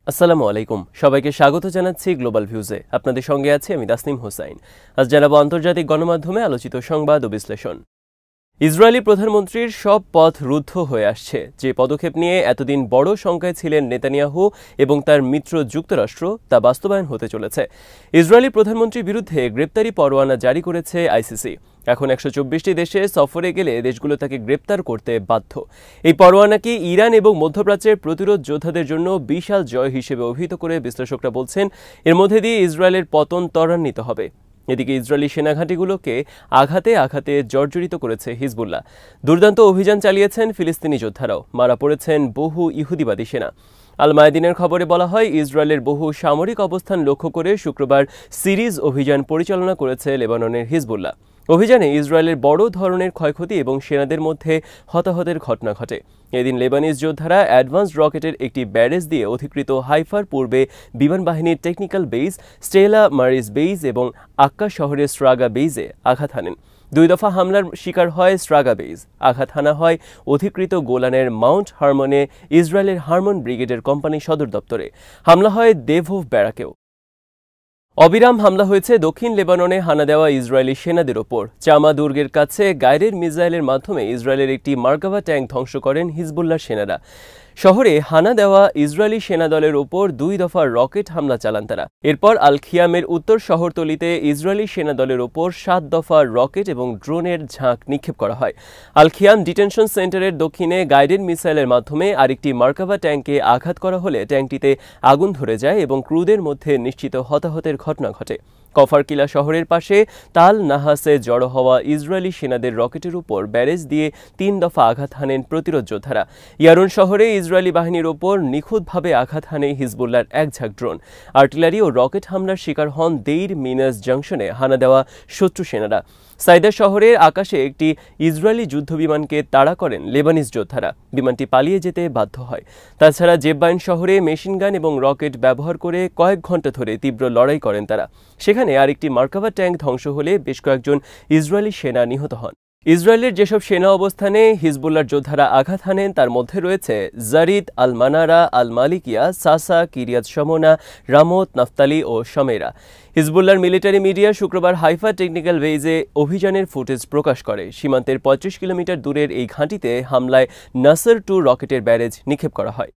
আসসালামু আলাইকুম, সবাইকে স্বাগত জানাচ্ছি গ্লোবাল ভিউজে। আপনাদের সঙ্গে আছি আমি তাসনিম হোসাইন। আজ জানাবো আন্তর্জাতিক গণমাধ্যমে আলোচিত সংবাদ ও বিশ্লেষণ। ইসরায়েলি প্রধানমন্ত্রীর সব পথ রুদ্ধ হয়ে আসছে। যে পদক্ষেপ নিয়ে এতদিন বড় শঙ্কায় ছিলেন নেতানিয়াহু এবং তার মিত্র যুক্তরাষ্ট্র, তা বাস্তবায়ন হতে চলেছে। ইসরায়েলি প্রধানমন্ত্রীর বিরুদ্ধে গ্রেপ্তারি পরোয়ানা জারি করেছে আইসিসি। এখন 124টি দেশে সফরে গেলে দেশগুলো তাকে গ্রেপ্তার করতে বাধ্য। এই পরোয়ানাকে ইরান এবং মধ্যপ্রাচ্যের প্রতিরোধ যোদ্ধাদের জন্য বিশাল জয় হিসেবে অভিহিত করে বিশ্লেষকরা বলছেন, এর মধ্যে দিয়ে ইসরায়েলের পতন ত্বরান্বিত হবে। এদিকে ইসরায়েলি সেনাঘাঁটিগুলোকে আঘাতে আঘাতে জর্জরিত করেছে হিজবুল্লাহ। দুর্দান্ত অভিযান চালিয়েছেন ফিলিস্তিনি যোদ্ধারাও। মারা পড়েছেন বহু ইহুদিবাদী সেনা। আল মায়াদিনের খবরে বলা হয়, ইসরায়েলের বহু সামরিক অবস্থান লক্ষ্য করে শুক্রবার সিরিজ অভিযান পরিচালনা করেছে লেবাননের হিজবুল্লাহ। অভিযানে ইসরায়েলের বড় ধরনের ক্ষয়ক্ষতি এবং সেনাদের মধ্যে হতাহতের ঘটনা ঘটে। এদিন লেবানিজ যোদ্ধারা অ্যাডভান্সড রকেটের একটি ব্যারেজ দিয়ে অধিকৃত হাইফার পূর্বে বিমান বাহিনীর টেকনিক্যাল বেইজ, স্টেলা মারিস বেইজ এবং আক্কা শহরের স্ট্রাগা বেইজে আঘাত হানেন। দুই দফা হামলার শিকার হয় স্ট্রাগা বেইজ। আঘাত হানা হয় অধিকৃত গোলানের মাউন্ট হারমনে ইসরায়েলের হারমন ব্রিগেডের কোম্পানি সদর দপ্তরে। হামলা হয় দেভোভ ব্যারাকেও। অবিরাম হামলা হয়েছে দক্ষিণ লেবাননে হানা দেওয়া ইসরায়েলি সেনাদের ওপর। চামা দুর্গের কাছে গাইডেড মিসাইলের মাধ্যমে ইসরায়েলের একটি মার্কাভা ট্যাঙ্ক ধ্বংস করেন হিজবুল্লাহ সেনারা। শহরে হানা দেওয়া ইসরায়েলি সেনাদলের ওপর 2 দফা রকেট হামলা চালান তারা। এরপর আল খিয়ামের উত্তর শহরতলিতে ইসরায়েলি সেনাদলের ওপর 7 দফা রকেট এবং ড্রোনের ঝাঁক নিক্ষেপ করা হয়। আল খিয়াম ডিটেনশন সেন্টারের দক্ষিণে গাইডেড মিসাইলের মাধ্যমে আরেকটি মার্কাভা ট্যাঙ্কে আঘাত করা হলে ট্যাঙ্কটিতে আগুন ধরে যায় এবং ক্রুদের মধ্যে নিশ্চিত হতাহতের ঘটনা ঘটে। কফারকিলা শহরের পাশে তাল নাহাসে জড়ো হওয়া ইসরায়েলি সেনাদের রকেটের উপর ব্যারেজ দিয়ে 3 দফা আঘাত হানেন প্রতিরোধ যোদ্ধারা। ইয়ারুন শহরে ইসরায়েলি বাহিনীর ওপর নিখুঁতভাবে আঘাত হানে হিজবুল্লাহর এক ঝাঁক ড্রোন। আর্টিলারি ও রকেট হামলার শিকার হন দেইর মিনাস জংশনে হানা দেওয়া শত্রু সেনারা। সাইদা শহরের আকাশে একটি ইসরায়েলি যুদ্ধবিমানকে তাড়া করেন লেবানিজ যোদ্ধারা। বিমানটি পালিয়ে যেতে বাধ্য হয়। তাছাড়া জেব্বাইন শহরে মেশিনগান এবং রকেট ব্যবহার করে কয়েক ঘণ্টা ধরে তীব্র লড়াই করেন তারা। সেখানে আরেকটি মার্কাভা ট্যাঙ্ক ধ্বংস হলে বেশ কয়েকজন ইসরায়েলি সেনা নিহত হন। ইসরায়েলের যেসব সেনা অবস্থানে হিজবুল্লাহর যোদ্ধারা আঘাত হানেন তার মধ্যে রয়েছে জারিদ, আল মানারা, আল মালিকিয়া, সাসা, কিরিয়াত শমোনা, রামত, নাফতালি ও শমেরা। হিজবুল্লাহর মিলিটারি মিডিয়া শুক্রবার হাইফা টেকনিক্যাল বেইজে অভিযানের ফুটেজ প্রকাশ করে। সীমান্তের 35 কিলোমিটার দূরের এই ঘাঁটিতে হামলায় নাসর 2 রকেটের ব্যারেজ নিক্ষেপ করা হয়।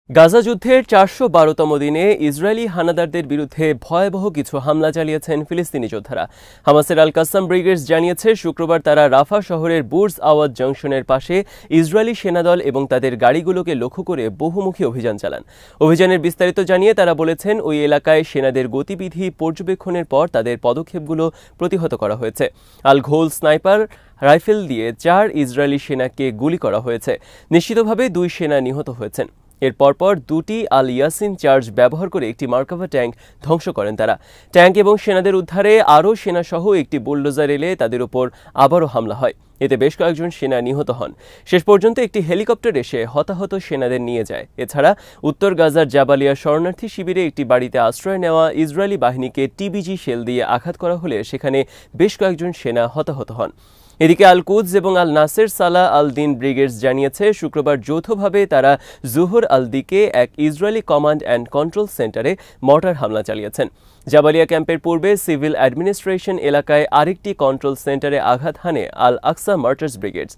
গাজা যুদ্ধের 412তম দিনে ইসরায়েলি হানাদারদের বিরুদ্ধে ভয়াবহ কিছু হামলা চালিয়েছেন ফিলিস্তিনি যোদ্ধারা। হামাসের আল কাসাম ব্রিগেডস জানিয়েছে, শুক্রবার তারা রাফা শহরের বুর্জ আওয়াজ জংশনের পাশে ইসরায়েলি সেনাদল এবং তাদের গাড়িগুলোকে লক্ষ্য করে বহুমুখী অভিযান চালান। অভিযানের বিস্তারিত জানিয়ে তারা বলেছেন, ওই এলাকায় সেনাদের গতিবিধি পর্যবেক্ষণের পর তাদের পদক্ষেপগুলো প্রতিহত করা হয়েছে। আল ঘোল স্নাইপার রাইফেল দিয়ে 4 ইসরায়েলি সেনাকে গুলি করা হয়েছে। নিশ্চিতভাবে 2 সেনা নিহত হয়েছেন। এর পরপর 2টি আল ইয়াসিন চার্জ ব্যবহার করে একটি মার্কাভা ট্যাঙ্ক ধ্বংস করেন তারা। ট্যাঙ্ক এবং সেনাদের উদ্ধারে আরও সেনাসহ একটি বুলডোজার এলে তাদের উপর আবারও হামলা হয়। এতে বেশ কয়েকজন সেনা নিহত হন। শেষ পর্যন্ত একটি হেলিকপ্টার এসে হতাহত সেনাদের নিয়ে যায়। এছাড়া উত্তর গাজার জাবালিয়া শরণার্থী শিবিরে একটি বাড়িতে আশ্রয় নেওয়া ইসরায়েলি বাহিনীকে টিবিজি শেল দিয়ে আঘাত করা হলে সেখানে বেশ কয়েকজন সেনা হতাহত হন। এদিকে আল কুদস এবং আল নাসের সালাহ আল দিন ব্রিগেডস জানিয়েছে, শুক্রবার যৌথভাবে তারা জুহর আল দিকে এক ইসরায়েলি কমান্ড অ্যান্ড কন্ট্রোল সেন্টারে মর্টার হামলা চালিয়েছেন। জাবালিয়া ক্যাম্পের পূর্বে সিভিল অ্যাডমিনিস্ট্রেশন এলাকায় আরেকটি কন্ট্রোল সেন্টারে আঘাত হানে আল আকসা মার্টার্স ব্রিগেডস।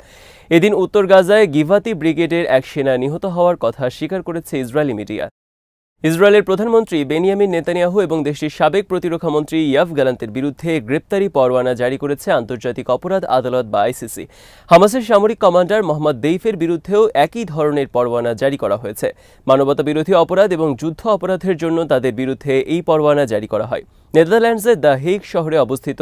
এদিন উত্তর গাজায় গিভাতি ব্রিগেডের এক সেনা নিহত হওয়ার কথা স্বীকার করেছে ইসরায়েলি মিডিয়া। ইসরায়েলের প্রধানমন্ত্রী বেনিয়ামিন নেতানিয়াহু এবং দেশটির সাবেক প্রতিরক্ষামন্ত্রী ইয়াভ গ্যালান্তের বিরুদ্ধে গ্রেপ্তারি পরোয়ানা জারি করেছে আন্তর্জাতিক অপরাধ আদালত বা আইসিসি। হামাসের সামরিক কমান্ডার মোহাম্মদ দেইফের বিরুদ্ধেও একই ধরনের পরোয়ানা জারি করা হয়েছে। মানবতাবিরোধী অপরাধ এবং যুদ্ধ অপরাধের জন্য তাদের বিরুদ্ধে এই পরোয়ানা জারি করা হয়। নেদারল্যান্ডসের দ্য হেগ শহরে অবস্থিত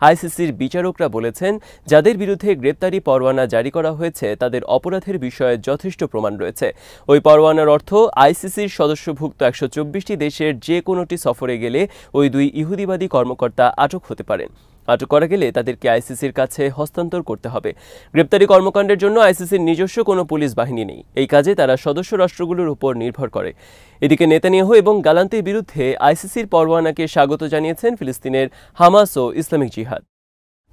আইসিসির বিচারকরা বলেছেন, যাদের বিরুদ্ধে গ্রেপ্তারি পরোয়ানা জারি করা হয়েছে তাদের অপরাধের বিষয়ে যথেষ্ট প্রমাণ রয়েছে। ওই পরোয়ানার অর্থ, আইসিসির সদস্যভুক্ত 124টি দেশের যে কোনোটি সফরে গেলে ওই 2 ইহুদিবাদী কর্মকর্তা আটক হতে পারেন। আটক করা গেলে তাদেরকে আইসিসির কাছে হস্তান্তর করতে হবে। গ্রেপ্তারি কর্মকাণ্ডের জন্য আইসিসির নিজস্ব কোনো পুলিশ বাহিনী নেই। এই কাজে তারা সদস্য রাষ্ট্রগুলোর উপর নির্ভর করে। এদিকে নেতানিয়াহু এবং গ্যালান্তের বিরুদ্ধে আইসিসির পরোয়ানাকে স্বাগত জানিয়েছেন ফিলিস্তিনের হামাস ও ইসলামিক জিহাদ।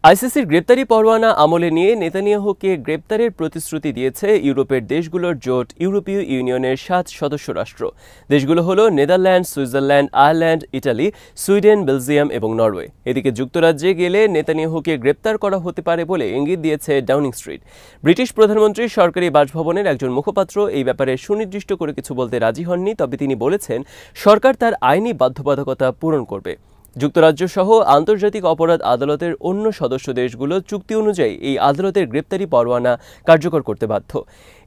আইসিসির গ্রেপ্তারি পরোয়ানা আমলে নিয়ে নেতানিয়াহুকে গ্রেপ্তারের প্রতিশ্রুতি দিয়েছে ইউরোপের দেশগুলোর জোট ইউরোপীয় ইউনিয়নের 7 সদস্য রাষ্ট্র। দেশগুলো হলো Netherland, Switzerland, Ireland, Italy, Sweden, Belgium এবং নরওয়ে। এদিকে যুক্তরাজ্যে গেলে নেতানিয়াহুকে গ্রেপ্তার করা হতে পারে বলে ইঙ্গিত দিয়েছে ডাউনিং স্ট্রিট। ব্রিটিশ প্রধানমন্ত্রীর সরকারি বাসভবনের একজন মুখপাত্র এই ব্যাপারে সুনির্দিষ্ট করে কিছু বলতে রাজি হননি, তবে তিনি বলেছেন সরকার তার আইনি বাধ্যবাধকতা পূরণ করবে। যুক্তরাজ্য সহ আন্তর্জাতিক অপরাধ আদালতের অন্য সদস্য দেশগুলো চুক্তি অনুযায়ী এই আদালতের গ্রেপ্তারি পরোয়ানা কার্যকর করতে বাধ্য।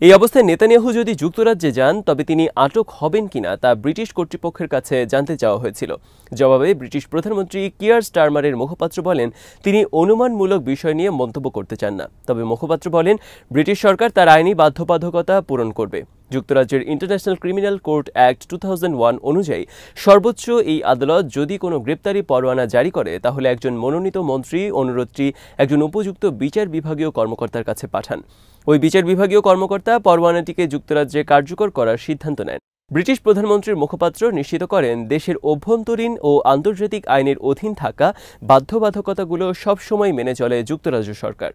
এই অবস্থায় নেতানিয়াহু যদি যুক্তরাজ্যে যান তবে তিনি আটক হবেন কিনা তা ব্রিটিশ কর্তৃপক্ষের কাছে জানতে চাওয়া হয়েছিল। জবাবে ব্রিটিশ প্রধানমন্ত্রী কিয়ার স্টারমারের মুখপাত্র বলেন তিনি অনুমানমূলক বিষয় নিয়ে মন্তব্য করতে চান না, তবে মুখপাত্র বলেন ব্রিটিশ সরকার তার আইনি বাধ্যবাধকতা পূরণ করবে। যুক্তরাজ্যের ইন্টারন্যাশনাল ক্রিমিনাল কোর্ট অ্যাক্ট 2001 অনুযায়ী সর্বোচ্চ এই আদালত যদি কোনো গ্রেপ্তারি পরোয়ানা জারি করে তাহলে একজন মনোনীত মন্ত্রী অনুরোধটি একজন উপযুক্ত বিচার বিভাগীয় কর্মকর্তার কাছে পাঠান। ওই বিচার বিভাগীয় কর্মকর্তা পরোয়ানাটিকে যুক্তরাজ্যে কার্যকর করার সিদ্ধান্ত নেন। ব্রিটিশ প্রধানমন্ত্রীর মুখপাত্র নিশ্চিত করেন দেশের অভ্যন্তরীণ ও আন্তর্জাতিক আইনের অধীন থাকা বাধ্যবাধকতাগুলো সবসময় মেনে চলে যুক্তরাজ্য সরকার।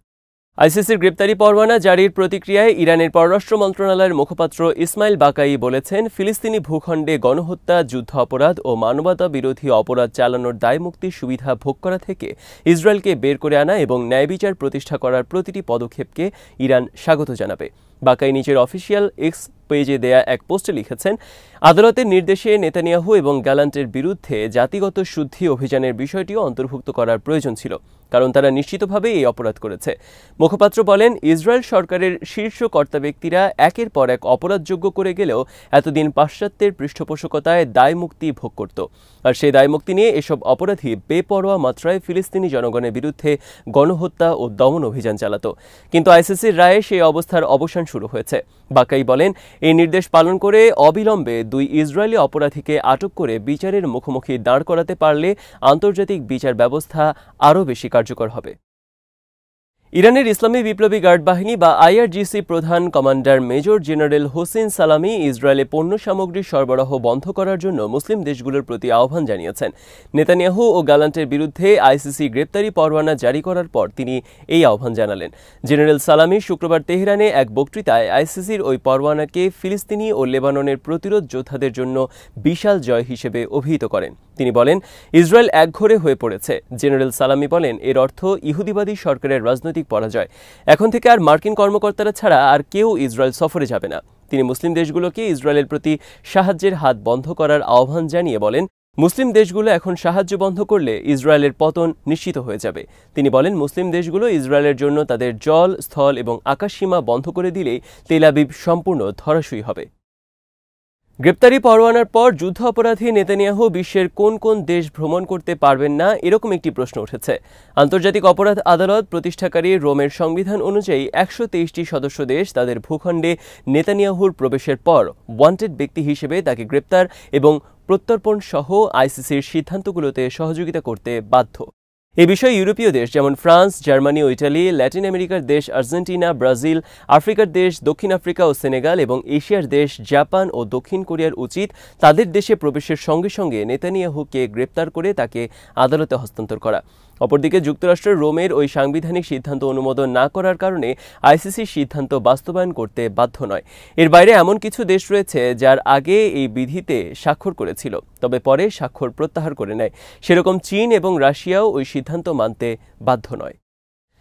আইসিসির গ্রেপ্তারি পরোয়ানা জারির প্রতিক্রিয়ায় ইরানের পররাষ্ট্র মন্ত্রণালয়ের মুখপাত্র ইসমাইল বাকাই বলেছেন ফিলিস্তিনি ভূখণ্ডে গণহত্যা, যুদ্ধ অপরাধ ও মানবতা বিরোধী অপরাধ চালানোর দায়মুক্তির সুবিধা ভোগ করা থেকে ইসরায়েলকে বের করে আনা এবং ন্যায়বিচার প্রতিষ্ঠা করার প্রতিটি পদক্ষেপকে ইরান স্বাগত জানাবে। বাকাই নিজের অফিসিয়াল এক্স পেজে দেয়া এক পোস্টে লিখেছেন আদালতের নির্দেশে নেতানিয়াহু এবং গ্যালান্টের বিরুদ্ধে জাতিগত শুদ্ধি অভিযানের বিষয়টিও অন্তর্ভুক্ত করার প্রয়োজন ছিল, কারণ তারা নিশ্চিতভাবে এই অপরাধ করেছে। মুখপাত্র বলেন ইসরায়েল সরকারের শীর্ষ কর্তা ব্যক্তিরা একের পর এক অপরাধযোগ্য করে গেলেও এতদিন পাশ্চাত্যের পৃষ্ঠপোষকতায় দায়মুক্তি ভোগ করত, আর সেই দায়মুক্তি নিয়ে এসব অপরাধী বেপরোয়া মাত্রায় ফিলিস্তিনি জনগণের বিরুদ্ধে গণহত্যা ও দমন অভিযান চালাত। কিন্তু আইসিসির রায়ে সেই অবস্থার অবসান শুরু হয়েছে। বাকাই বলেন এই নির্দেশ পালন করে অবিলম্বে 2 ইসরায়েলি অপরাধীকে আটক করে বিচারের মুখোমুখি দাঁড় করাতে পারলে আন্তর্জাতিক বিচার ব্যবস্থা আরও বেশি কার্যকর হবে। ইরানের ইসলামী বিপ্লবী গার্ড বাহিনী বা আইআরজিসি প্রধান কমান্ডার মেজর জেনারেল হোসেন সালামি ইসরায়েলে পণ্য সামগ্রীর সরবরাহ বন্ধ করার জন্য মুসলিম দেশগুলোর প্রতি আহ্বান জানিয়েছেন। নেতানিয়াহু ও গ্যালান্টের বিরুদ্ধে আইসিসি গ্রেপ্তারি পরোয়ানা জারি করার পর তিনি এই আহ্বান জানালেন। জেনারেল সালামি শুক্রবার তেহরানে এক বক্তৃতায় আইসিসির ওই পরোয়ানাকে ফিলিস্তিনি ও লেবাননের প্রতিরোধ যোদ্ধাদের জন্য বিশাল জয় হিসেবে অভিহিত করেন। তিনি বলেন ইসরায়েল একঘরে হয়ে পড়েছে। জেনারেল সালামি বলেন এর অর্থ ইহুদিবাদী সরকারের রাজনৈতিক পরাজয়। এখন থেকে আর মার্কিন কর্মকর্তারা ছাড়া আর কেউ ইসরায়েল সফরে যাবে না। তিনি মুসলিম দেশগুলোকে ইসরায়েলের প্রতি সাহায্যের হাত বন্ধ করার আহ্বান জানিয়ে বলেন মুসলিম দেশগুলো এখন সাহায্য বন্ধ করলে ইসরায়েলের পতন নিশ্চিত হয়ে যাবে। তিনি বলেন মুসলিম দেশগুলো ইসরায়েলের জন্য তাদের জল, স্থল এবং আকাশসীমা বন্ধ করে দিলেই তেল আবিব সম্পূর্ণ ধরাশয়ী হবে। গ্রেপ্তারি পরোয়ানার পর যুদ্ধ অপরাধী নেতানিয়াহু বিশ্বের কোন কোন দেশ ভ্রমণ করতে পারবেন না এরকম একটি প্রশ্ন উঠেছে। আন্তর্জাতিক অপরাধ আদালত প্রতিষ্ঠাকারী রোমের সংবিধান অনুযায়ী 123টি সদস্য দেশ তাদের ভূখণ্ডে নেতানিয়াহুর প্রবেশের পর ওয়ান্টেড ব্যক্তি হিসেবে তাকে গ্রেপ্তার এবং প্রত্যর্পণ সহ আইসিসির সিদ্ধান্তগুলোতে সহযোগিতা করতে বাধ্য। এ বিষয়ে ইউরোপীয় দেশ যেমন ফ্রান্স, জার্মানি ও ইটালি, ল্যাটিন আমেরিকার দেশ আর্জেন্টিনা, ব্রাজিল, আফ্রিকার দেশ দক্ষিণ আফ্রিকা ও সেনেগাল এবং এশিয়ার দেশ জাপান ও দক্ষিণ কোরিয়ার উচিত তাদের দেশে প্রবেশের সঙ্গে সঙ্গে নেতানিয়াহুকে গ্রেপ্তার করে তাকে আদালতে হস্তান্তর করা। অপরদিকে যুক্তরাষ্ট্রের রোমের ওই সাংবিধানিক সিদ্ধান্ত অনুমোদন না করার কারণে আইসিসির সিদ্ধান্ত বাস্তবায়ন করতে বাধ্য নয়। এর বাইরে এমন কিছু দেশ রয়েছে যার আগে এই বিধিতে স্বাক্ষর করেছিল, তবে পরে স্বাক্ষর প্রত্যাহার করে নেয়। সেরকম চীন এবং রাশিয়াও ওই সিদ্ধান্ত মানতে বাধ্য নয়।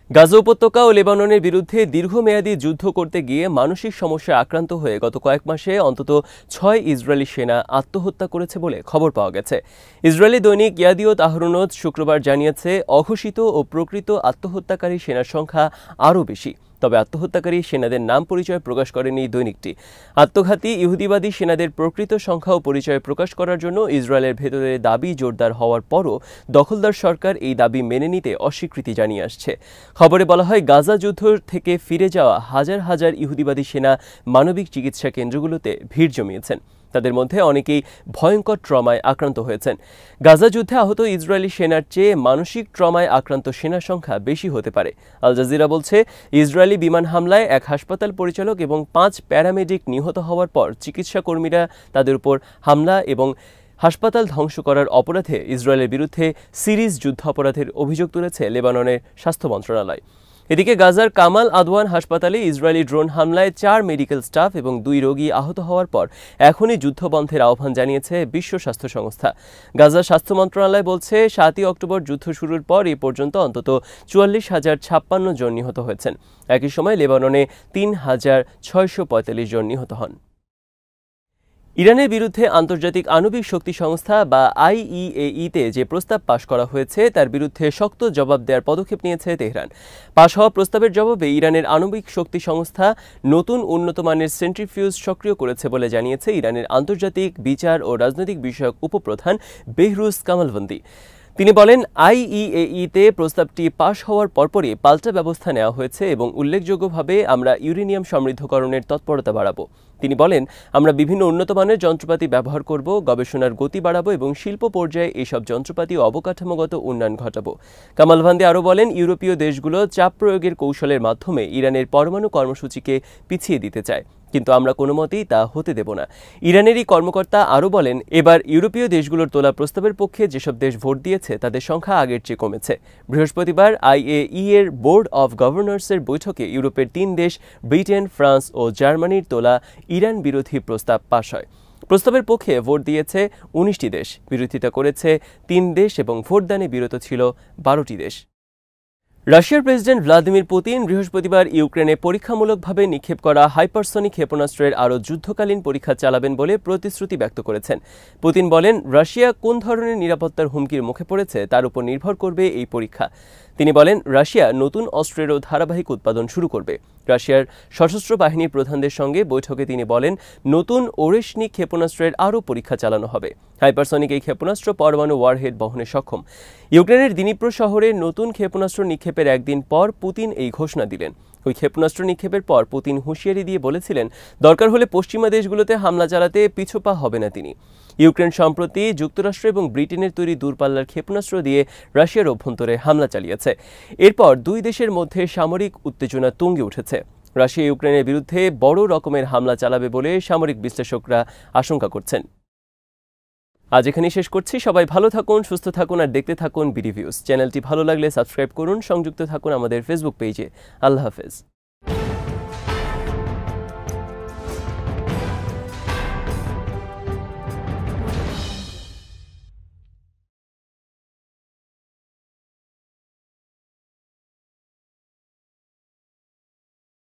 গাজা উপত্যকা ও লেবাননের বিরুদ্ধে দীর্ঘমেয়াদী যুদ্ধ করতে গিয়ে মানসিক সমস্যায় আক্রান্ত হয়ে গত কয়েক মাসে অন্তত 6 ইসরায়েলি সেনা আত্মহত্যা করেছে বলে খবর পাওয়া গেছে। ইসরায়েলি দৈনিক ইয়াদিওত আহরোনোত শুক্রবার জানিয়েছে অঘোষিত ও প্রকৃত আত্মহত্যাকারী সেনার সংখ্যা আরও বেশি, তবে আত্মহত্যাকারী সেনাদের নাম পরিচয় প্রকাশ করেনি দৈনিকটি। আত্মঘাতী ইহুদিবাদী সেনাদের প্রকৃত সংখ্যা ও পরিচয় প্রকাশ করার জন্য ইসরায়েলের ভেতরে দাবি জোরদার হওয়ার পরও দখলদার সরকার এই দাবি মেনে নিতে অস্বীকৃতি জানিয়ে আসছে। খবরে বলা হয় গাজা যুদ্ধ থেকে ফিরে যাওয়া হাজার হাজার ইহুদিবাদী সেনা মানবিক চিকিৎসা কেন্দ্রগুলোতে ভিড় জমিয়েছেন। তাদের মধ্যে অনেকেই ভয়ঙ্কর ট্রমায় আক্রান্ত হয়েছেন। গাজা যুদ্ধে আহত ইসরায়েলি সেনার চেয়ে মানসিক ট্রমায় আক্রান্ত সেনার সংখ্যা বেশি হতে পারে। আল জাজিরা বলছে ইসরায়েলি বিমান হামলায় এক হাসপাতাল পরিচালক এবং 5 প্যারামেডিক নিহত হওয়ার পর চিকিৎসা কর্মীরা তাদের উপর হামলা এবং হাসপাতাল ধ্বংস করার অপরাধে ইসরায়েলের বিরুদ্ধে সিরিজ যুদ্ধাপরাধের অভিযোগ তুলেছে লেবাননের স্বাস্থ্য মন্ত্রণালয়। এদিকে গাজার কামাল আদওয়ান হাসপাতালে ইসরায়েলি ড্রোন হামলায় 4 মেডিকেল স্টাফ এবং 2 রোগী আহত হওয়ার পর এখনই যুদ্ধবন্ধের আহ্বান জানিয়েছে বিশ্ব স্বাস্থ্য সংস্থা। গাজার স্বাস্থ্য মন্ত্রণালয় বলছে 7ই অক্টোবর যুদ্ধ শুরুর পর এ পর্যন্ত অন্তত 44,056 জন নিহত হয়েছেন। একই সময় লেবাননে 3,645 জন নিহত হন। ইরানের বিরুদ্ধে আন্তর্জাতিক আণবিক শক্তি সংস্থা বা IAEA-তে যে প্রস্তাব পাশ করা হয়েছে তার বিরুদ্ধে শক্ত জবাব দেওয়ার পদক্ষেপ নিয়েছে তেহরান। পাশ হওয়া প্রস্তাবের জবাবে ইরানের আণবিক শক্তি সংস্থা নতুন উন্নত মানের সেন্ট্রিফিউজ সক্রিয় করেছে বলে জানিয়েছে ইরানের আন্তর্জাতিক বিচার ও রাজনৈতিক বিষয়ক উপপ্রধান বেহরুজ কামালভন্দি। তিনি বলেন, IAEA-তে প্রস্তাবটি পাশ হওয়ার পরপরই পাল্টা ব্যবস্থা নেওয়া হয়েছে এবং উল্লেখযোগ্যভাবে আমরা ইউরেনিয়াম সমৃদ্ধকরণের তৎপরতা বাড়াবো। তিনি বলেন, আমরা বিভিন্ন উন্নত মানের যন্ত্রপাতি ব্যবহার করব, গবেষণার গতি বাড়াবো এবং শিল্প পর্যায়ে এসব যন্ত্রপাতি ও অবকাঠামোগত উন্নয়ন ঘটাবো। কামালভান্দি আরও বলেন, ইউরোপীয় দেশগুলো চাপ প্রয়োগের কৌশলের মাধ্যমে ইরানের পরমাণু কর্মসূচিকে পিছিয়ে দিতে চায়, কিন্তু আমরা কোনো মতেই তা হতে দেব না। ইরানেরই কর্মকর্তা আরও বলেন, এবার ইউরোপীয় দেশগুলোর তোলা প্রস্তাবের পক্ষে যেসব দেশ ভোট দিয়েছে তাদের সংখ্যা আগের চেয়ে কমেছে। বৃহস্পতিবার IAEA-এর বোর্ড অব গভর্নর্সের বৈঠকে ইউরোপের 3 দেশ ব্রিটেন, ফ্রান্স ও জার্মানির তোলা ইরান বিরোধী প্রস্তাব পাশ হয়। প্রস্তাবের পক্ষে ভোট দিয়েছে 19টি দেশ, বিরোধিতা করেছে 3 দেশ এবং ভোটদানে বিরত ছিল 12টি দেশ। রাশিয়ার প্রেসিডেন্ট ভ্লাদিমির পুতিন বৃহস্পতিবার ইউক্রেনে পরীক্ষামূলকভাবে নিক্ষেপ করা হাইপারসনিক ক্ষেপণাস্ত্রের আরও যুদ্ধকালীন পরীক্ষা চালাবেন বলে প্রতিশ্রুতি ব্যক্ত করেছেন। পুতিন বলেন, রাশিয়া কোন ধরনের নিরাপত্তার হুমকির মুখে পড়েছে তার উপর নির্ভর করবে এই পরীক্ষা। তিনি বলেন, রাশিয়া নতুন অস্ত্রেরও ধারাবাহিক উৎপাদন শুরু করবে। রাশিয়ার সশস্ত্র বাহিনীর প্রধানদের সঙ্গে বৈঠকে তিনি বলেন, নতুন ওরেশনিক ক্ষেপণাস্ত্রের আরও পরীক্ষা চালানো হবে। হাইপারসনিক এই ক্ষেপণাস্ত্র পরমাণু ওয়ারহেড বহনে সক্ষম। ইউক্রেনের দিনিপ্রো শহরে নতুন ক্ষেপণাস্ত্র নিক্ষেপের একদিন পর পুতিন এই ঘোষণা দিলেন। ওই ক্ষেপণাস্ত্র নিক্ষেপের পর পুতিন হুঁশিয়ারি দিয়ে বলেছিলেন, দরকার হলে পশ্চিমা দেশগুলোতে হামলা চালাতে পিছুপা হবে না তিনি। ইউক্রেন সম্প্রতি যুক্তরাষ্ট্র এবং ব্রিটেনের তৈরি দূরপাল্লার ক্ষেপণাস্ত্র দিয়ে রাশিয়ার অভ্যন্তরে হামলা চালিয়েছে। এরপর 2 দেশের মধ্যে সামরিক উত্তেজনা তুঙ্গে উঠেছে। রাশিয়া ইউক্রেনের বিরুদ্ধে বড় রকমের হামলা চালাবে বলে সামরিক বিশ্লেষকরা আশঙ্কা করছেন। আজ এখানেই শেষ করছি। সবাই ভালো থাকুন, সুস্থ থাকুন আর দেখতে থাকুন বিডি ভিউজ। চ্যানেলটি ভালো লাগলে সাবস্ক্রাইব করুন, সংযুক্ত থাকুন আমাদের ফেসবুক পেজে। আল্লাহ হাফেজ।